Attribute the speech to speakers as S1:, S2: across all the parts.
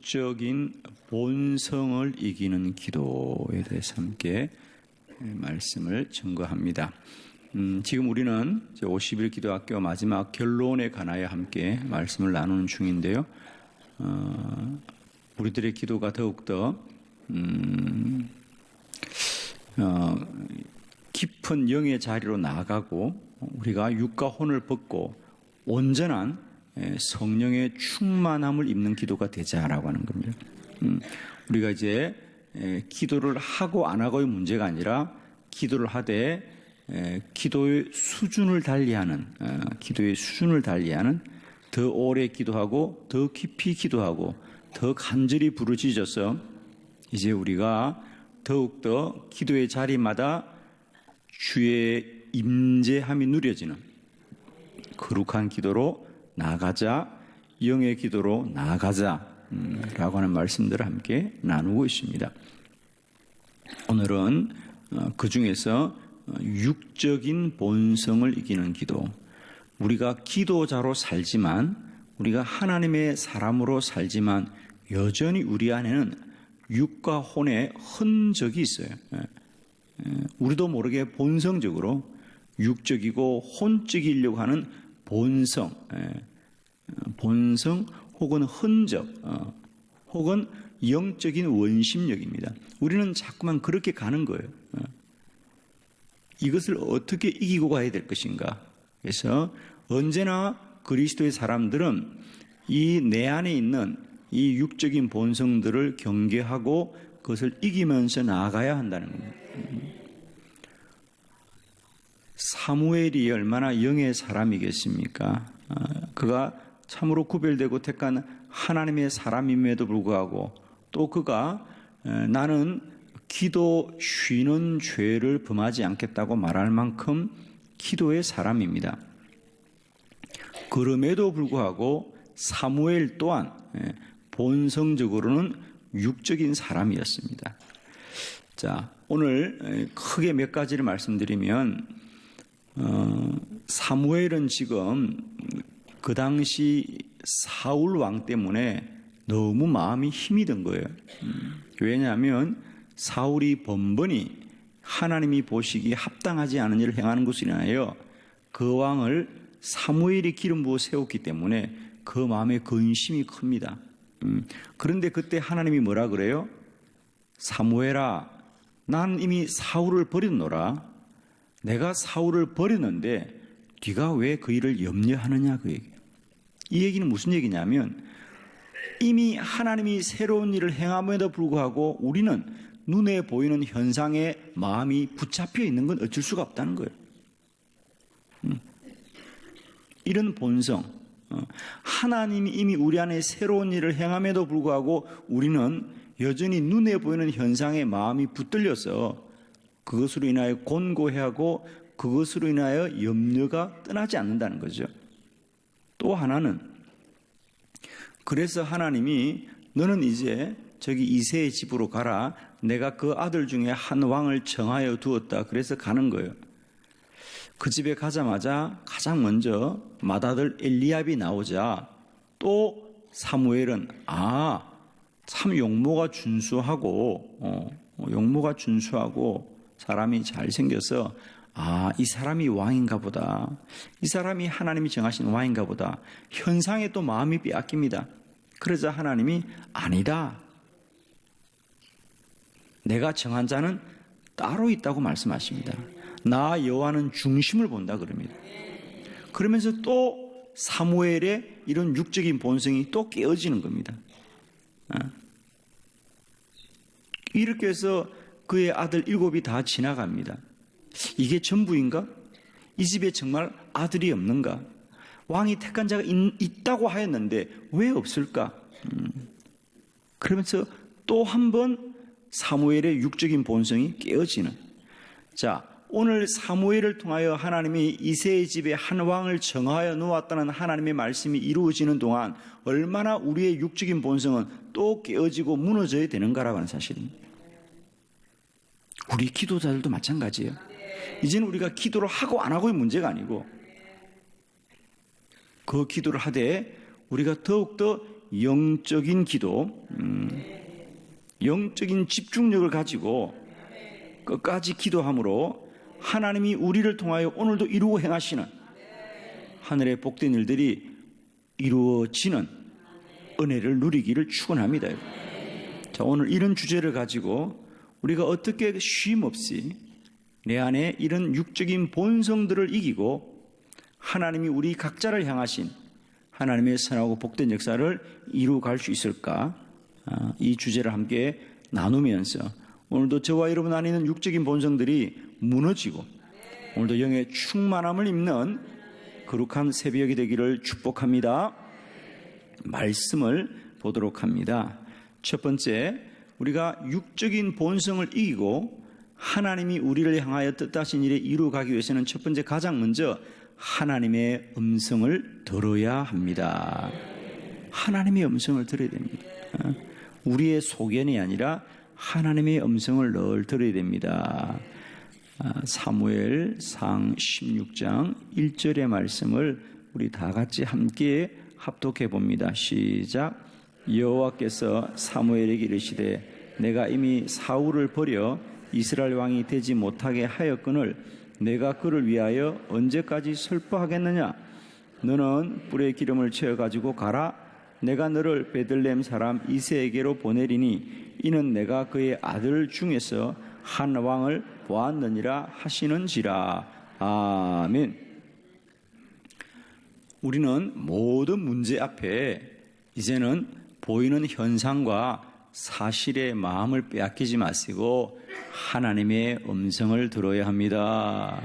S1: 육적인 본성을 이기는 기도에 대해서 함께 말씀을 증거합니다. 지금 우리는 50일 기도학교 마지막 결론에 관하여 함께 말씀을 나누는 중인데요. 우리들의 기도가 더욱더 깊은 영의 자리로 나아가고 우리가 육과 혼을 벗고 온전한 성령의 충만함을 입는 기도가 되자라고 하는 겁니다. 우리가 이제 기도를 하고 안 하고의 문제가 아니라 기도를 하되 기도의 수준을 달리하는 더 오래 기도하고 더 깊이 기도하고 더 간절히 부르짖어서 이제 우리가 더욱더 기도의 자리마다 주의 임재함이 누려지는 거룩한 기도로 나아가자, 영의 기도로 나아가자 라고 하는 말씀들을 함께 나누고 있습니다. 오늘은 그 중에서 육적인 본성을 이기는 기도, 우리가 기도자로 살지만 우리가 하나님의 사람으로 살지만 여전히 우리 안에는 육과 혼의 흔적이 있어요. 우리도 모르게 본성적으로 육적이고 혼적이려고 하는 본성 혹은 흔적 혹은 영적인 원심력입니다. 우리는 자꾸만 그렇게 가는 거예요. 이것을 어떻게 이기고 가야 될 것인가. 그래서 언제나 그리스도의 사람들은 이 내 안에 있는 이 육적인 본성들을 경계하고 그것을 이기면서 나아가야 한다는 겁니다. 사무엘이 얼마나 영의 사람이겠습니까? 그가 참으로 구별되고 택한 하나님의 사람임에도 불구하고 또 그가 나는 기도 쉬는 죄를 범하지 않겠다고 말할 만큼 기도의 사람입니다. 그럼에도 불구하고 사무엘 또한 본성적으로는 육적인 사람이었습니다. 자, 오늘 크게 몇 가지를 말씀드리면 사무엘은 지금 그 당시 사울 왕 때문에 너무 마음이 힘이 든 거예요. 왜냐하면 사울이 번번이 하나님이 보시기에 합당하지 않은 일을 행하는 것으로 인하여 그 왕을 사무엘이 기름 부어 세웠기 때문에 그 마음의 근심이 큽니다. 그런데 그때 하나님이 뭐라 그래요? 사무엘아, 난 이미 사울을 버렸노라. 내가 사울을 버렸는데 네가 왜 그 일을 염려하느냐 그 얘기예요. 이 얘기는 무슨 얘기냐면 이미 하나님이 새로운 일을 행함에도 불구하고 우리는 눈에 보이는 현상에 마음이 붙잡혀 있는 건 어쩔 수가 없다는 거예요. 이런 본성, 하나님이 이미 우리 안에 새로운 일을 행함에도 불구하고 우리는 여전히 눈에 보이는 현상에 마음이 붙들려서 그것으로 인하여 곤고해하고 그것으로 인하여 염려가 떠나지 않는다는 거죠. 또 하나는 그래서 하나님이 너는 이제 저기 이새의 집으로 가라. 내가 그 아들 중에 한 왕을 정하여 두었다. 그래서 가는 거예요. 그 집에 가자마자 가장 먼저 맏아들 엘리압이 나오자 또 사무엘은 참 용모가 준수하고 사람이 잘생겨서 이 사람이 왕인가 보다. 이 사람이 하나님이 정하신 왕인가 보다. 현상에 또 마음이 빼앗깁니다. 그러자 하나님이 아니다. 내가 정한 자는 따로 있다고 말씀하십니다. 나 여호와는 중심을 본다 그럽니다. 그러면서 또 사무엘의 이런 육적인 본성이 또 깨어지는 겁니다. 이렇게 해서 그의 아들 7이 다 지나갑니다. 이게 전부인가? 이 집에 정말 아들이 없는가? 왕이 택한 자가 있다고 하였는데 왜 없을까? 그러면서 또 한 번 사무엘의 육적인 본성이 깨어지는. 자, 오늘 사무엘을 통하여 하나님이 이새의 집에 한 왕을 정하여 놓았다는 하나님의 말씀이 이루어지는 동안 얼마나 우리의 육적인 본성은 또 깨어지고 무너져야 되는가라고 하는 사실입니다. 우리 기도자들도 마찬가지예요. 이제는 우리가 기도를 하고 안 하고의 문제가 아니고 그 기도를 하되 우리가 더욱더 영적인 기도, 영적인 집중력을 가지고 끝까지 기도함으로 하나님이 우리를 통하여 오늘도 이루고 행하시는 하늘의 복된 일들이 이루어지는 은혜를 누리기를 축원합니다. 자, 오늘 이런 주제를 가지고 우리가 어떻게 쉼 없이 내 안에 이런 육적인 본성들을 이기고 하나님이 우리 각자를 향하신 하나님의 선하고 복된 역사를 이루어갈 수 있을까? 이 주제를 함께 나누면서 오늘도 저와 여러분 안에 있는 육적인 본성들이 무너지고 오늘도 영의 충만함을 입는 거룩한 새벽이 되기를 축복합니다. 말씀을 보도록 합니다. 첫 번째, 우리가 육적인 본성을 이기고 하나님이 우리를 향하여 뜻하신 일에 이루어가기 위해서는 첫 번째 가장 먼저 하나님의 음성을 들어야 합니다. 하나님의 음성을 들어야 됩니다. 우리의 소견이 아니라 하나님의 음성을 늘 들어야 됩니다. 사무엘상 16장 1절의 말씀을 우리 다 같이 함께 합독해 봅니다. 시작. 여호와께서 사무엘에게 이르시되 내가 이미 사울을 버려 이스라엘 왕이 되지 못하게 하였거늘 내가 그를 위하여 언제까지 슬퍼하겠느냐? 너는 뿔에 기름을 채워 가지고 가라. 내가 너를 베들레헴 사람 이새에게로 보내리니 이는 내가 그의 아들 중에서 한 왕을 보았느니라 하시는지라. 아멘. 우리는 모든 문제 앞에 이제는 보이는 현상과 사실의 마음을 빼앗기지 마시고 하나님의 음성을 들어야 합니다.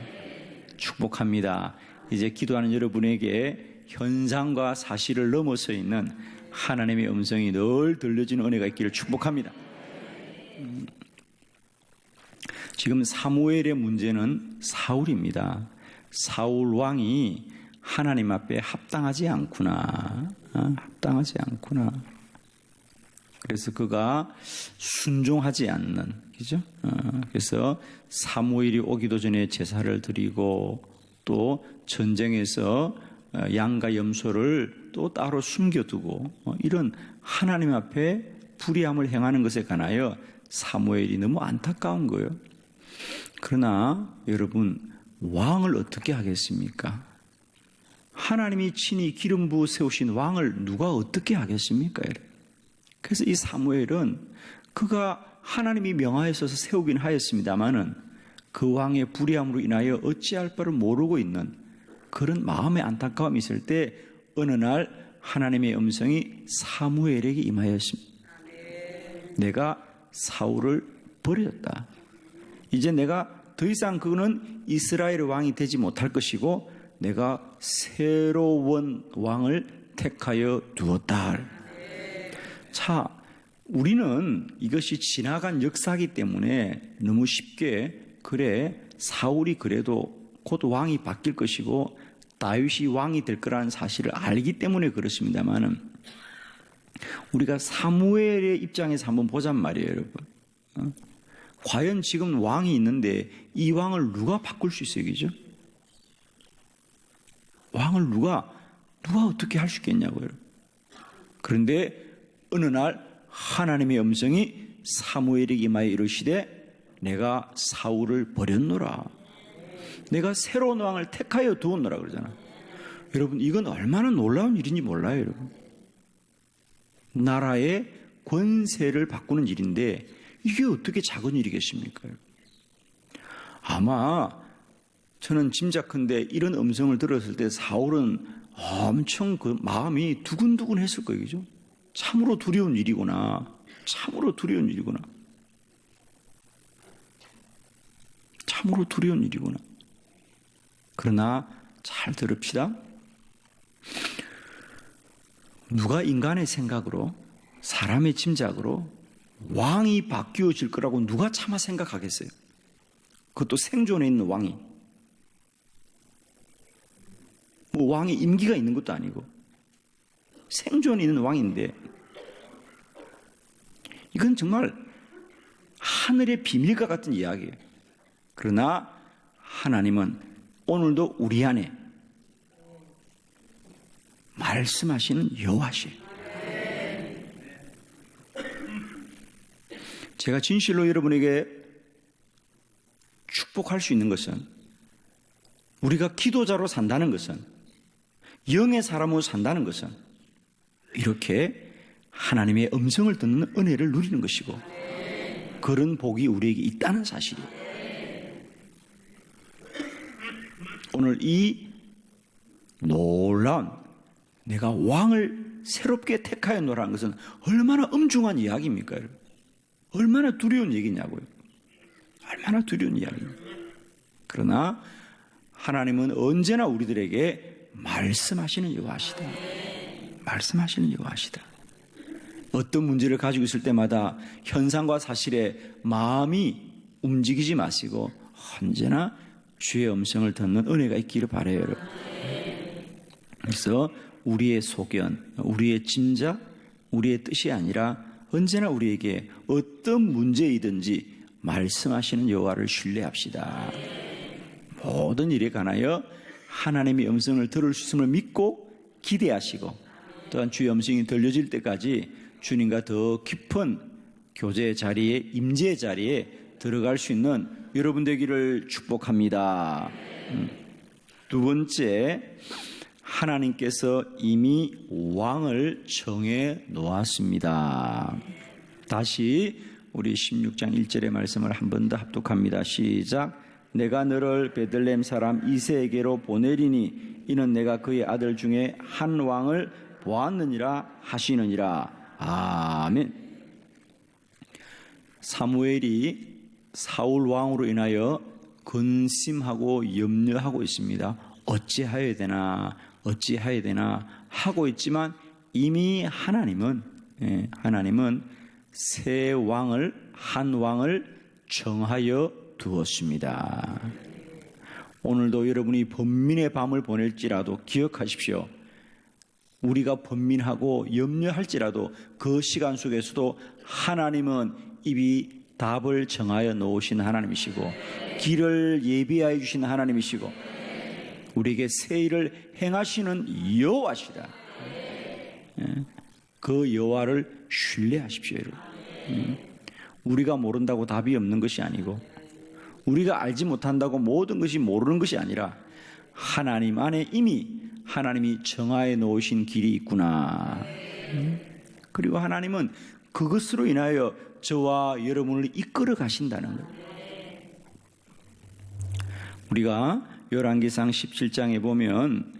S1: 축복합니다. 이제 기도하는 여러분에게 현상과 사실을 넘어서 있는 하나님의 음성이 늘 들려지는 은혜가 있기를 축복합니다. 지금 사무엘의 문제는 사울입니다. 사울 왕이 하나님 앞에 합당하지 않구나. 합당하지 않구나. 그래서 그가 순종하지 않는, 그죠? 그래서 사무엘이 오기도 전에 제사를 드리고 또 전쟁에서 양과 염소를 또 따로 숨겨두고 이런 하나님 앞에 불의함을 행하는 것에 관하여 사무엘이 너무 안타까운 거예요. 그러나 여러분, 왕을 어떻게 하겠습니까? 하나님이 친히 기름 부어 세우신 왕을 누가 어떻게 하겠습니까? 그래서 이 사무엘은 그가 하나님이 명하여서 세우긴 하였습니다마는 그 왕의 불의함으로 인하여 어찌할 바를 모르고 있는 그런 마음의 안타까움이 있을 때 어느 날 하나님의 음성이 사무엘에게 임하였습니다. 내가 사울을 버렸다. 이제 내가 더 이상 그는 이스라엘의 왕이 되지 못할 것이고 내가 새로운 왕을 택하여 두었다. 자, 우리는 이것이 지나간 역사이기 때문에 너무 쉽게 그래 사울이 그래도 곧 왕이 바뀔 것이고 다윗이 왕이 될 거라는 사실을 알기 때문에 그렇습니다만은 우리가 사무엘의 입장에서 한번 보잔 말이에요, 여러분. 과연 지금 왕이 있는데 이 왕을 누가 바꿀 수 있어요, 그죠? 왕을 누가 어떻게 할 수 있겠냐고요. 그런데 어느 날 하나님의 음성이 사무엘에게 임하여 이르시되 내가 사울을 버렸노라. 내가 새로운 왕을 택하여 두었노라 그러잖아. 여러분, 이건 얼마나 놀라운 일인지 몰라요, 여러분. 나라의 권세를 바꾸는 일인데 이게 어떻게 작은 일이겠습니까? 아마 저는 짐작컨대 이런 음성을 들었을 때 사울은 엄청 그 마음이 두근두근 했을 거예요, 그죠? 참으로 두려운 일이구나. 참으로 두려운 일이구나. 참으로 두려운 일이구나. 그러나 잘 들읍시다. 누가 인간의 생각으로, 사람의 짐작으로 왕이 바뀌어질 거라고 누가 차마 생각하겠어요? 그것도 생존에 있는 왕이. 뭐 왕의 임기가 있는 것도 아니고 생존에 있는 왕인데 이건 정말 하늘의 비밀과 같은 이야기예요. 그러나 하나님은 오늘도 우리 안에 말씀하시는 여호와시에요. 제가 진실로 여러분에게 축복할 수 있는 것은, 우리가 기도자로 산다는 것은, 영의 사람으로 산다는 것은 이렇게 하나님의 음성을 듣는 은혜를 누리는 것이고, 그런 복이 우리에게 있다는 사실이에요. 오늘 이 놀라운, 내가 왕을 새롭게 택하였노라는 것은 얼마나 엄중한 이야기입니까, 여러분? 얼마나 두려운 얘기냐고요. 얼마나 두려운 이야기입니다. 그러나 하나님은 언제나 우리들에게 말씀하시는 여호와시다. 말씀하시는 여호와시다. 어떤 문제를 가지고 있을 때마다 현상과 사실에 마음이 움직이지 마시고 언제나 주의 음성을 듣는 은혜가 있기를 바라요, 여러분. 그래서 우리의 소견, 우리의 짐작, 우리의 뜻이 아니라 언제나 우리에게 어떤 문제이든지 말씀하시는 여호와를 신뢰합시다. 모든 일에 관하여 하나님의 음성을 들을 수 있음을 믿고 기대하시고, 또한 주의 음성이 들려질 때까지 주님과 더 깊은 교제 자리에, 임재 자리에 들어갈 수 있는 여러분 되기를 축복합니다. 두 번째, 하나님께서 이미 왕을 정해 놓았습니다. 다시 우리 16장 1절의 말씀을 한 번 더 합독합니다. 시작. 내가 너를 베들레헴 사람 이새에게로 보내리니 이는 내가 그의 아들 중에 한 왕을 보았느니라 하시느니라. 아멘. 사무엘이 사울 왕으로 인하여 근심하고 염려하고 있습니다. 어찌하여야 되나 하고 있지만 이미 하나님은 새 왕을, 한 왕을 정하여 두었습니다. 오늘도 여러분이 번민의 밤을 보낼지라도 기억하십시오. 우리가 번민하고 염려할지라도 그 시간 속에서도 하나님은 이미 답을 정하여 놓으신 하나님이시고, 길을 예비하여 주신 하나님이시고, 우리에게 새 일을 행하시는 여호와시다. 그 여호와를 신뢰하십시오, 여러분. 우리가 모른다고 답이 없는 것이 아니고, 우리가 알지 못한다고 모든 것이 모르는 것이 아니라 하나님 안에 이미 하나님이 정하여 놓으신 길이 있구나. 그리고 하나님은 그것으로 인하여 저와 여러분을 이끌어 가신다는 거예요. 우리가 열왕기상 17장에 보면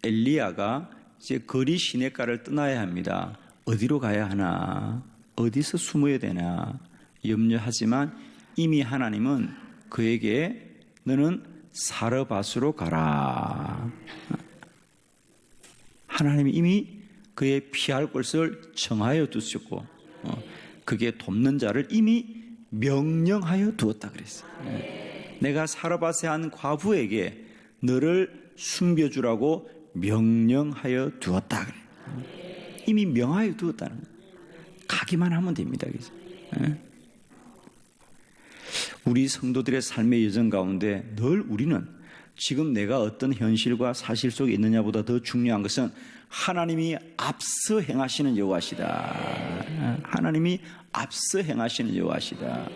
S1: 엘리야가 이제 거리 시냇가를 떠나야 합니다. 어디로 가야 하나, 어디서 숨어야 되나 염려하지만 이미 하나님은 그에게 너는 사르밧으로 가라. 하나님이 이미 그의 피할 곳을 정하여 두셨고, 그게 돕는 자를 이미 명령하여 두었다 그랬어요. 내가 사르밧의 한 과부에게 너를 숨겨주라고 명령하여 두었다 그래요. 이미 명하여 두었다는 거예요. 가기만 하면 됩니다. 그래서 우리 성도들의 삶의 여정 가운데 늘 우리는 지금 내가 어떤 현실과 사실 속에 있느냐보다 더 중요한 것은 하나님이 앞서 행하시는 여호와시다. 하나님이 앞서 행하시는 여호와시다.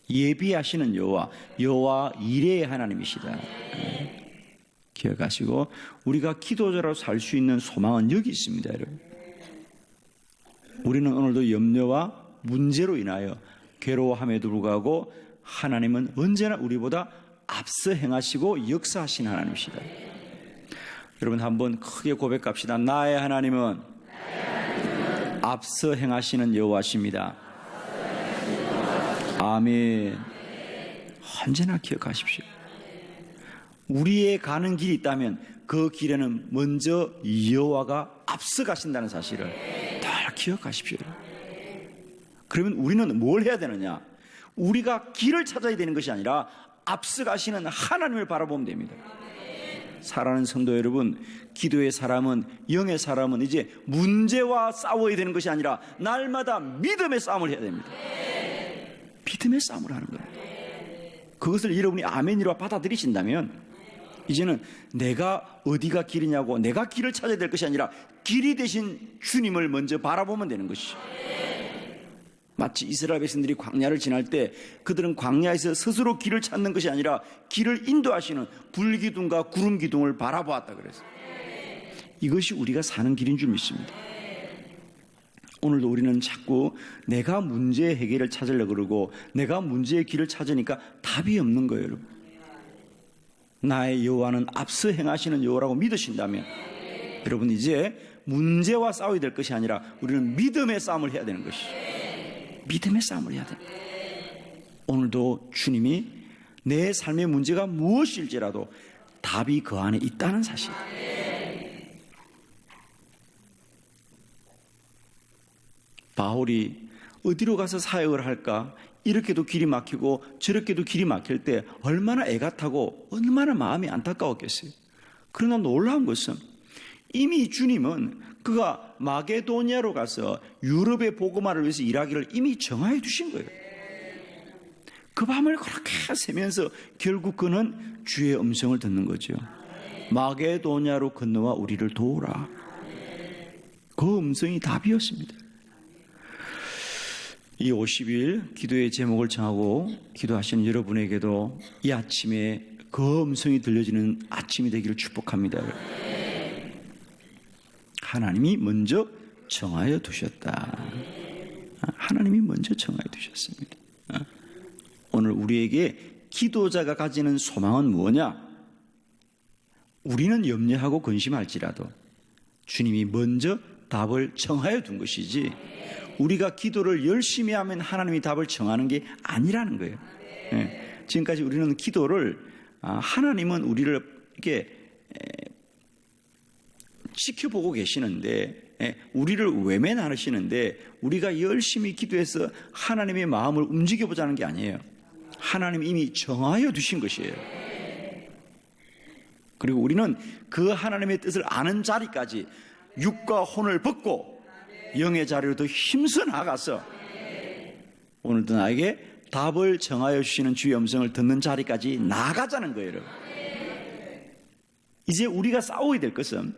S1: 예비하시는 여호와 이레의 하나님이시다. 기억하시고, 우리가 기도자로 살 수 있는 소망은 여기 있습니다, 여러분. 우리는 오늘도 염려와 문제로 인하여 괴로워함에도 불구하고 하나님은 언제나 우리보다 앞서 행하시고 역사하신 하나님이시다. 여러분 한번 크게 고백합시다. 나의 하나님은 앞서 행하시는 여호와십니다. 아멘. 언제나 기억하십시오. 우리의 가는 길이 있다면 그 길에는 먼저 여호와가 앞서 가신다는 사실을 다 기억하십시오. 그러면 우리는 뭘 해야 되느냐? 우리가 길을 찾아야 되는 것이 아니라 앞서 가시는 하나님을 바라보면 됩니다. 사랑하는 성도 여러분, 기도의 사람은, 영의 사람은 이제 문제와 싸워야 되는 것이 아니라 날마다 믿음의 싸움을 해야 됩니다. 믿음의 싸움을 하는 겁니다. 그것을 여러분이 아멘이라 받아들이신다면 이제는 내가 어디가 길이냐고 내가 길을 찾아야 될 것이 아니라 길이 되신 주님을 먼저 바라보면 되는 것이죠. 마치 이스라엘 백성들이 광야를 지날 때 그들은 광야에서 스스로 길을 찾는 것이 아니라 길을 인도하시는 불기둥과 구름기둥을 바라보았다 그랬어요. 이것이 우리가 사는 길인 줄 믿습니다. 오늘도 우리는 자꾸 내가 문제의 해결을 찾으려고 그러고 내가 문제의 길을 찾으니까 답이 없는 거예요, 여러분. 나의 여호와는 앞서 행하시는 여호와라고 믿으신다면 여러분 이제 문제와 싸워야 될 것이 아니라 우리는 믿음의 싸움을 해야 되는 것이죠. 믿음의 싸움을 해야 됩니다. 오늘도 주님이 내 삶의 문제가 무엇일지라도 답이 그 안에 있다는 사실. 바울이 어디로 가서 사역을 할까? 이렇게도 길이 막히고 저렇게도 길이 막힐 때 얼마나 애가 타고 얼마나 마음이 안타까웠겠어요. 그러나 놀라운 것은 이미 주님은 그가 마게도니아로 가서 유럽의 복음화를 위해서 일하기를 이미 정하여 두신 거예요. 그 밤을 그렇게 새면서 결국 그는 주의 음성을 듣는 거죠. 마게도니아로 건너와 우리를 도우라. 그 음성이 답이었습니다. 이 50일 기도의 제목을 정하고 기도하시는 여러분에게도 이 아침에 그 음성이 들려지는 아침이 되기를 축복합니다. 하나님이 먼저 정하여 두셨다. 하나님이 먼저 정하여 두셨습니다. 오늘 우리에게 기도자가 가지는 소망은 무엇냐? 우리는 염려하고 근심할지라도 주님이 먼저 답을 정하여 둔 것이지 우리가 기도를 열심히 하면 하나님이 답을 정하는 게 아니라는 거예요. 지금까지 우리는 기도를 하나님은 우리를 이렇게 지켜보고 계시는데 우리를 외면하시는데 우리가 열심히 기도해서 하나님의 마음을 움직여보자는 게 아니에요. 하나님이 이미 정하여 두신 것이에요. 그리고 우리는 그 하나님의 뜻을 아는 자리까지 육과 혼을 벗고 영의 자리로 더 힘써 나가서 오늘도 나에게 답을 정하여 주시는 주의 음성을 듣는 자리까지 나가자는 거예요. 여러분. 이제 우리가 싸워야 될 것은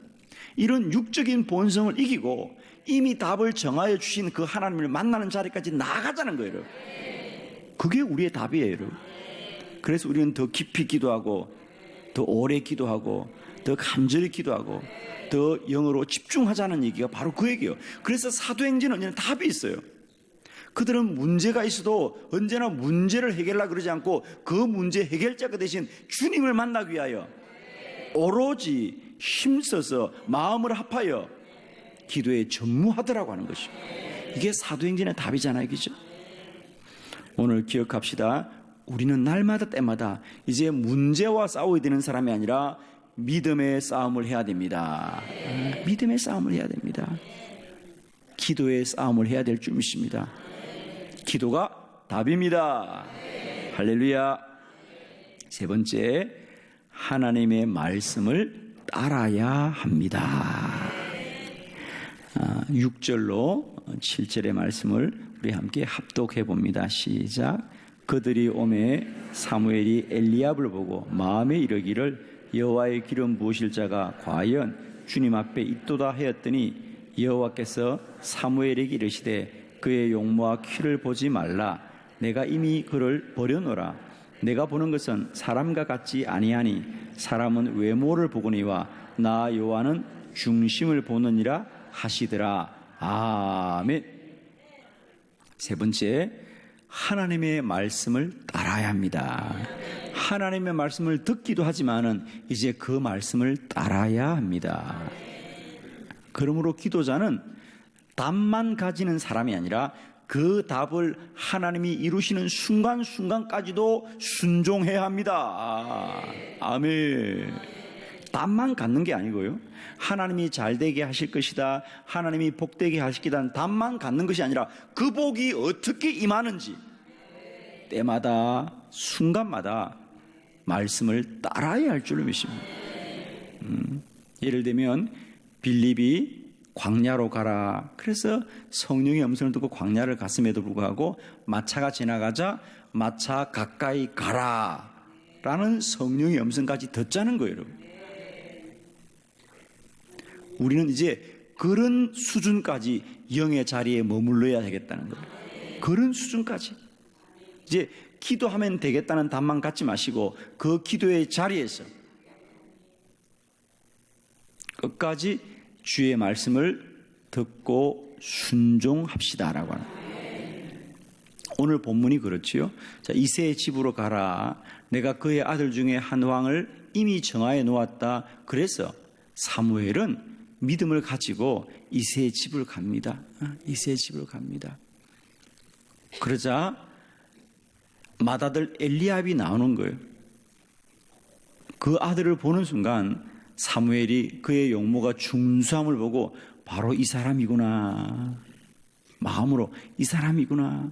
S1: 이런 육적인 본성을 이기고 이미 답을 정하여 주신 그 하나님을 만나는 자리까지 나가자는 거예요. 여러분. 그게 우리의 답이에요. 여러분. 그래서 우리는 더 깊이 기도하고 더 오래 기도하고 더 간절히 기도하고 더 영으로 집중하자는 얘기가 바로 그 얘기예요. 그래서 사도행전은 언제나 답이 있어요. 그들은 문제가 있어도 언제나 문제를 해결하려고 그러지 않고 그 문제 해결자가 되신 주님을 만나기 위하여 오로지 힘써서 마음을 합하여 기도에 전무하더라고 하는 것이죠. 이게 사도행전의 답이잖아요. 그죠? 오늘 기억합시다. 우리는 날마다 때마다 이제 문제와 싸워야 되는 사람이 아니라 믿음의 싸움을 해야 됩니다. 믿음의 싸움을 해야 됩니다. 기도의 싸움을 해야 될 줄 믿습니다. 기도가 답입니다. 할렐루야. 세 번째, 하나님의 말씀을 따라야 합니다. 6절로 7절의 말씀을 우리 함께 합독해 봅니다. 시작. 그들이 오매 사무엘이 엘리압을 보고 마음에 이르기를 여호와의 기름 부으실 자가 과연 주님 앞에 있도다 하였더니 여호와께서 사무엘에게 이르시되 그의 용모와 키를 보지 말라. 내가 이미 그를 버려놓으라. 내가 보는 것은 사람과 같지 아니하니 사람은 외모를 보거니와 나 여호와는 중심을 보느니라 하시더라. 아멘. 세 번째, 하나님의 말씀을 따라야 합니다. 하나님의 말씀을 듣기도 하지만은 이제 그 말씀을 따라야 합니다. 그러므로 기도자는 답만 가지는 사람이 아니라 그 답을 하나님이 이루시는 순간순간까지도 순종해야 합니다. 아멘. 답만 갖는 게 아니고요. 하나님이 잘되게 하실 것이다. 하나님이 복되게 하실 것이다. 답만 갖는 것이 아니라 그 복이 어떻게 임하는지 때마다 순간마다 말씀을 따라야 할 줄로 믿습니다. 예를 들면 빌립이 광야로 가라. 그래서 성령의 음성을 듣고 광야를 갔음에도 불구하고 마차가 지나가자 마차 가까이 가라 라는 성령의 음성까지 듣자는 거예요. 여러분. 우리는 이제 그런 수준까지 영의 자리에 머물러야 되겠다는 거예요. 그런 수준까지. 이제 기도하면 되겠다는 답만 갖지 마시고 그 기도의 자리에서 끝까지 주의 말씀을 듣고 순종합시다라고 하는. 오늘 본문이 그렇지요. 자, 이새의 집으로 가라. 내가 그의 아들 중에 한 왕을 이미 정하여 놓았다. 그래서 사무엘은 믿음을 가지고 이새의 집을 갑니다. 이새의 집을 갑니다. 그러자 맏아들 엘리압이 나오는 거예요. 그 아들을 보는 순간 사무엘이 그의 용모가 준수함을 보고 바로 이 사람이구나. 마음으로 이 사람이구나.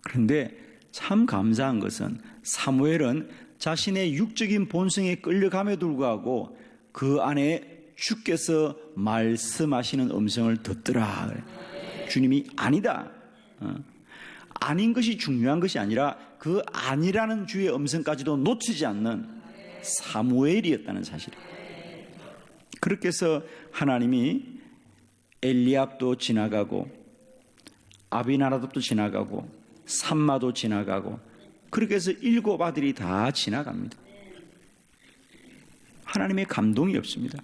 S1: 그런데 참 감사한 것은 사무엘은 자신의 육적인 본성에 끌려감에도 불구하고 그 안에 주께서 말씀하시는 음성을 듣더라. 주님이 아니다. 아닌 것이 중요한 것이 아니라 그 아니라는 주의 음성까지도 놓치지 않는 사무엘이었다는 사실이에요. 그렇게 해서 하나님이 엘리압도 지나가고 아비나답도 지나가고 삼마도 지나가고 그렇게 해서 7 아들이 다 지나갑니다. 하나님의 감동이 없습니다.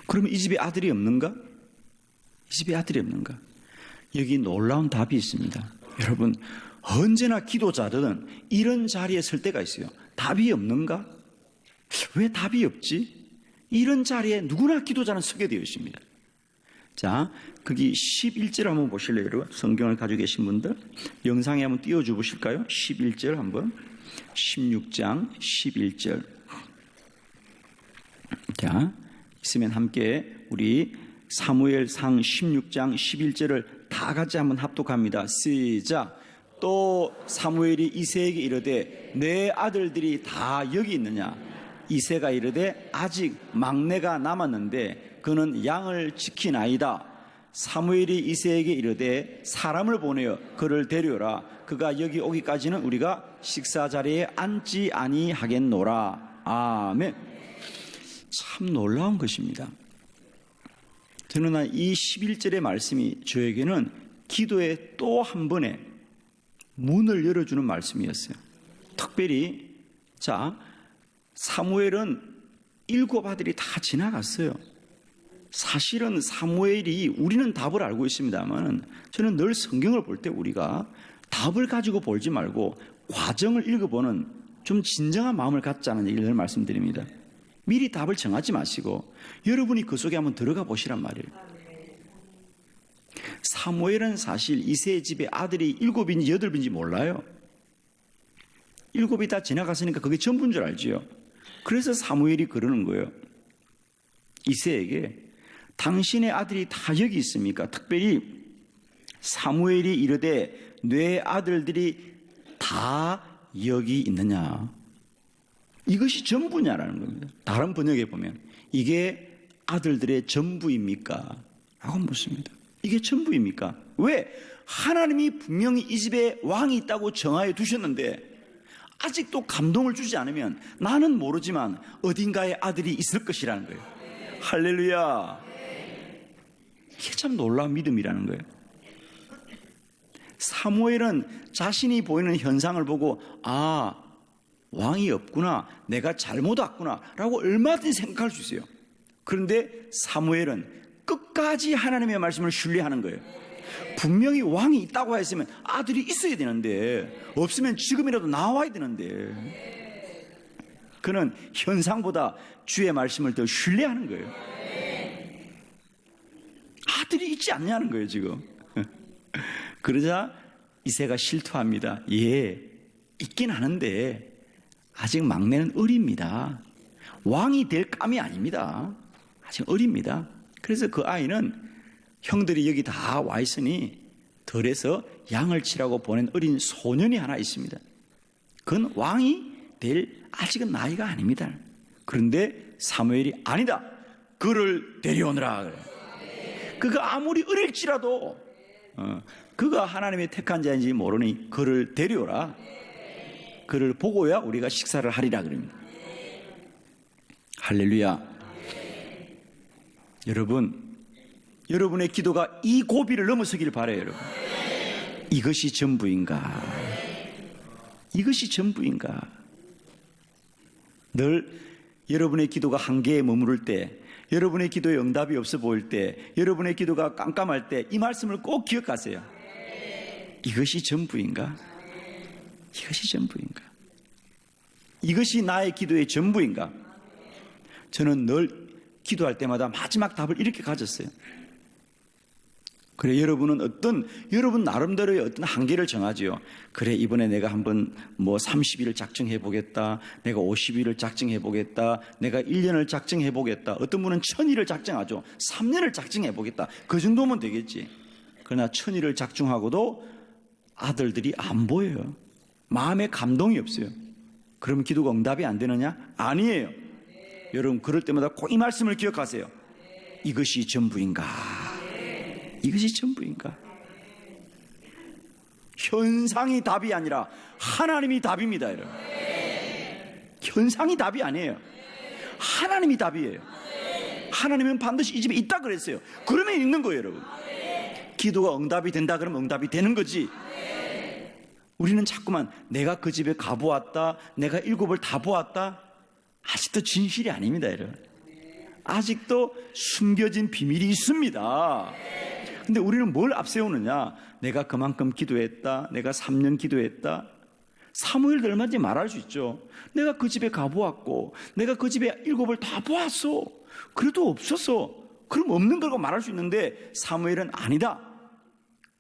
S1: 그러면 이 집에 아들이 없는가? 이 집에 아들이 없는가? 여기 놀라운 답이 있습니다. 여러분, 언제나 기도자들은 이런 자리에 설 때가 있어요. 답이 없는가? 왜 답이 없지? 이런 자리에 누구나 기도자는 서게 되어 있습니다. 자, 거기 11절 한번 보실래요, 여러분? 성경을 가지고 계신 분들 영상에 한번 띄워줘 보실까요? 11절 한번. 16장 11절. 자, 있으면 함께 우리 사무엘상 16장 11절을 다 같이 한번 합독합니다. 시작. 또 사무엘이 이새에게 이르되 내 아들들이 다 여기 있느냐? 이새가 이르되 아직 막내가 남았는데 그는 양을 지키나이다. 사무엘이 이새에게 이르되 사람을 보내어 그를 데려오라. 그가 여기 오기까지는 우리가 식사 자리에 앉지 아니하겠노라. 아멘. 참 놀라운 것입니다. 저는 이 11절의 말씀이 저에게는 기도의 또 한 번의 문을 열어주는 말씀이었어요. 특별히 자, 사무엘은 7 아들이 다 지나갔어요. 사실은 사무엘이 우리는 답을 알고 있습니다만 저는 늘 성경을 볼 때 우리가 답을 가지고 볼지 말고 과정을 읽어보는 좀 진정한 마음을 갖자는 얘기를 늘 말씀드립니다. 미리 답을 정하지 마시고 여러분이 그 속에 한번 들어가 보시란 말이에요. 사무엘은 사실 이새의 집에 아들이 7인지 8인지 몰라요. 7이 다 지나갔으니까 그게 전부인 줄 알지요. 그래서 사무엘이 그러는 거예요. 이새에게 당신의 아들이 다 여기 있습니까? 특별히 사무엘이 이르되 내 아들들이 다 여기 있느냐? 이것이 전부냐라는 겁니다. 다른 번역에 보면 이게 아들들의 전부입니까? 라고 묻습니다. 이게 전부입니까? 왜? 하나님이 분명히 이 집에 왕이 있다고 정하여 두셨는데 아직도 감동을 주지 않으면 나는 모르지만 어딘가에 아들이 있을 것이라는 거예요. 할렐루야. 이게 참 놀라운 믿음이라는 거예요. 사무엘은 자신이 보이는 현상을 보고 아, 왕이 없구나, 내가 잘못 왔구나 라고 얼마든지 생각할 수 있어요. 그런데 사무엘은 끝까지 하나님의 말씀을 신뢰하는 거예요. 분명히 왕이 있다고 했으면 아들이 있어야 되는데 없으면 지금이라도 나와야 되는데 그는 현상보다 주의 말씀을 더 신뢰하는 거예요. 아들이 있지 않냐는 거예요 지금. 그러자 이새가 실토합니다. 예, 있긴 하는데 아직 막내는 어립니다. 왕이 될 감이 아닙니다. 아직 어립니다. 그래서 그 아이는 형들이 여기 다 와 있으니 덜해서 양을 치라고 보낸 어린 소년이 하나 있습니다. 그건 왕이 될 아직은 나이가 아닙니다. 그런데 사무엘이 아니다. 그를 데려오너라. 그가 아무리 어릴지라도 그가 하나님의 택한 자인지 모르니 그를 데려오라. 그를 보고야 우리가 식사를 하리라 그럽니다. 할렐루야. 여러분, 여러분의 기도가 이 고비를 넘어서기를 바라요, 여러분. 이것이 전부인가? 이것이 전부인가? 늘 여러분의 기도가 한계에 머무를 때, 여러분의 기도에 응답이 없어 보일 때, 여러분의 기도가 깜깜할 때 이 말씀을 꼭 기억하세요. 이것이 전부인가? 이것이 전부인가? 이것이 나의 기도의 전부인가? 저는 늘 기도할 때마다 마지막 답을 이렇게 가졌어요. 그래, 여러분은 여러분 나름대로의 어떤 한계를 정하지요. 그래, 이번에 내가 한번 30일을 작정해 보겠다. 내가 50일을 작정해 보겠다. 내가 1년을 작정해 보겠다. 어떤 분은 1000일을 작정하죠. 3년을 작정해 보겠다. 그 정도면 되겠지. 그러나 1000일을 작정하고도 아들들이 안 보여요. 마음에 감동이 없어요. 그럼 기도가 응답이 안 되느냐? 아니에요. 여러분, 그럴 때마다 꼭 이 말씀을 기억하세요. 이것이 전부인가? 이것이 전부인가? 현상이 답이 아니라 하나님이 답입니다, 여러분. 현상이 답이 아니에요. 하나님이 답이에요. 하나님은 반드시 이 집에 있다 그랬어요. 그러면 있는 거예요, 여러분. 기도가 응답이 된다 그러면 응답이 되는 거지. 우리는 자꾸만 내가 그 집에 가보았다, 내가 7을 다 보았다. 아직도 진실이 아닙니다, 여러분. 아직도 숨겨진 비밀이 있습니다. 근데 우리는 뭘 앞세우느냐? 내가 그만큼 기도했다, 내가 3년 기도했다. 사무엘도 얼마든지 말할 수 있죠. 내가 그 집에 가보았고, 내가 그 집에 7을 다 보았어. 그래도 없었어. 그럼 없는 걸고 말할 수 있는데 사무엘은 아니다.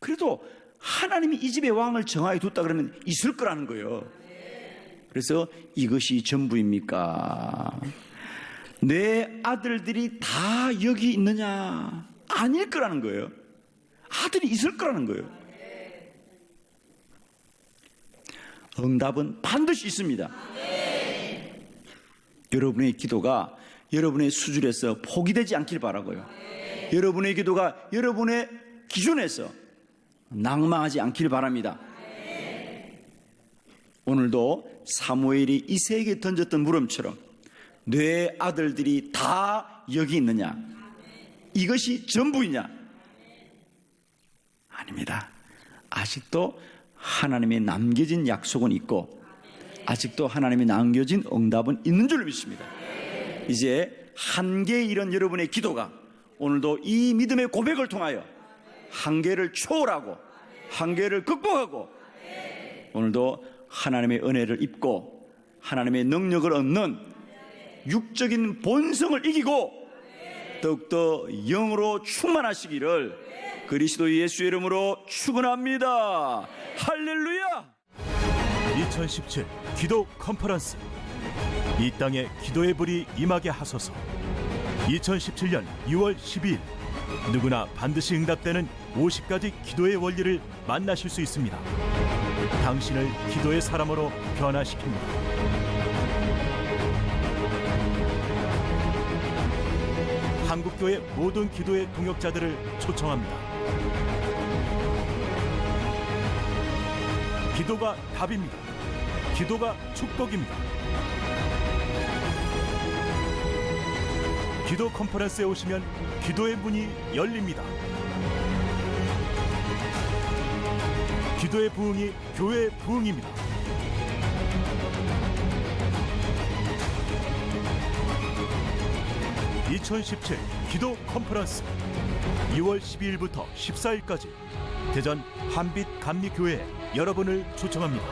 S1: 그래도 하나님이 이 집의 왕을 정하여 뒀다 그러면 있을 거라는 거예요. 그래서 이것이 전부입니까? 내 아들들이 다 여기 있느냐? 아닐 거라는 거예요. 아들이 있을 거라는 거예요. 응답은 반드시 있습니다. 여러분의 기도가 여러분의 수준에서 포기되지 않길 바라고요. 여러분의 기도가 여러분의 기준에서 낭망하지 않길 바랍니다. 오늘도 사무엘이 이새에게 던졌던 물음처럼 내 아들들이 다 여기 있느냐? 이것이 전부이냐? 아닙니다. 아직도 하나님의 남겨진 약속은 있고 아직도 하나님의 남겨진 응답은 있는 줄 믿습니다. 이제 한계에 이른 여러분의 기도가 오늘도 이 믿음의 고백을 통하여 한계를 초월하고 한계를 극복하고 오늘도 하나님의 은혜를 입고 하나님의 능력을 얻는 육적인 본성을 이기고 더욱더 영으로 충만하시기를 그리스도 예수의 이름으로 축원합니다. 할렐루야.
S2: 2017 기도 컨퍼런스, 이 땅에 기도의 불이 임하게 하소서. 2017년 6월 12일 누구나 반드시 응답되는 50가지 기도의 원리를 만나실 수 있습니다. 당신을 기도의 사람으로 변화시킵니다. 한국교회 모든 기도의 동역자들을 초청합니다. 기도가 답입니다. 기도가 축복입니다. 기도 컨퍼런스에 오시면 기도의 문이 열립니다. 기도의 부흥이 교회의 부흥입니다. (2017) 기도 컨퍼런스 2월 12일부터 14일까지 대전 한빛 감리교회에 여러분을 초청합니다.